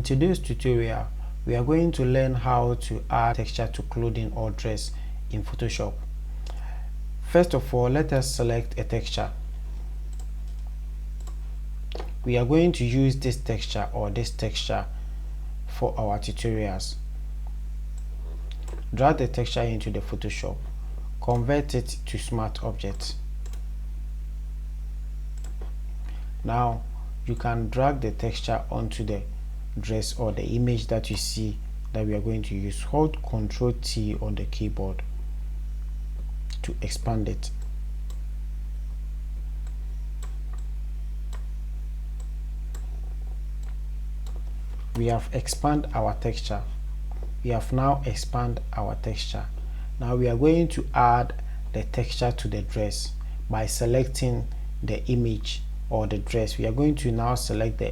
today's tutorial, we are going to learn how to add texture to clothing or dress in Photoshop. First of all, let us select a texture. We are going to use this texture or this texture for our tutorials. Drag the texture into the Photoshop. Convert it to smart object. Now you can drag the texture onto the dress or the image that you see that we are going to use. Hold Ctrl T on the keyboard to expand it. We have expanded our texture. We have now expanded our texture. Now we are going to add the texture to the dress by selecting the image or the dress. We are going to now select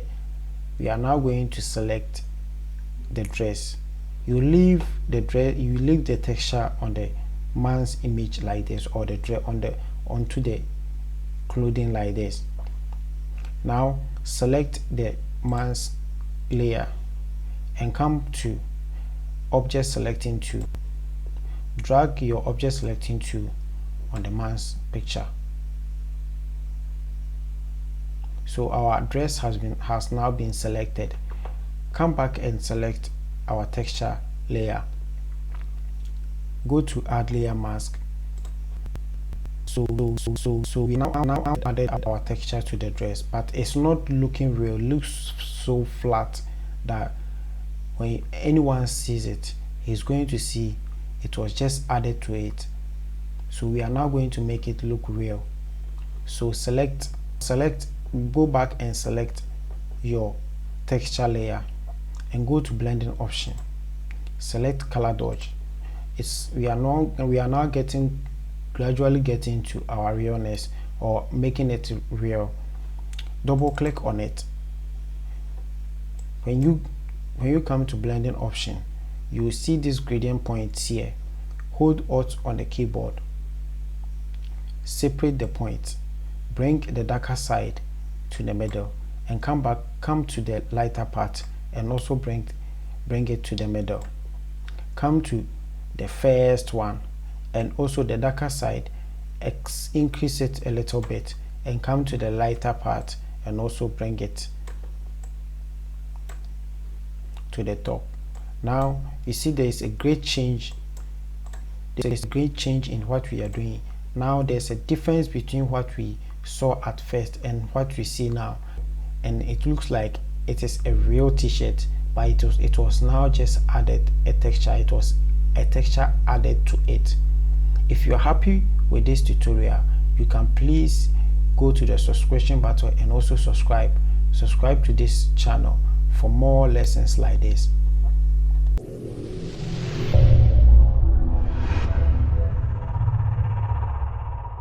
the dress. You leave the texture on the man's image like this, or the dress onto the clothing like this. Now select the man's layer and come to object selecting tool. Drag your object selecting tool on the man's picture. So our dress has now been selected. Come back and select our texture layer. Go to add layer mask. So we now added our texture to the dress, but it's not looking real. It looks so flat that when anyone sees it, he's going to see it was just added to it. So we are now going to make it look real. So go back and select your texture layer and go to blending option. Select color dodge. We are now gradually getting to our realness, or making it real. Double click on it. When you come to blending option, you will see this gradient point here. Hold Alt on the keyboard. Separate the point. Bring the darker side to the middle and come to the lighter part and also bring it to the middle. Come to the first one and also the darker side, increase it a little bit and come to the lighter part and also bring it to the top. Now you see there is a great change. There is a great change in what we are doing. Now there's a difference between what we saw at first and what we see now, and it looks like it is a real t-shirt, but it was now just added a texture. It was a texture added to it. If you're happy with this tutorial, you can please go to the subscription button and also subscribe to this channel for more lessons like this.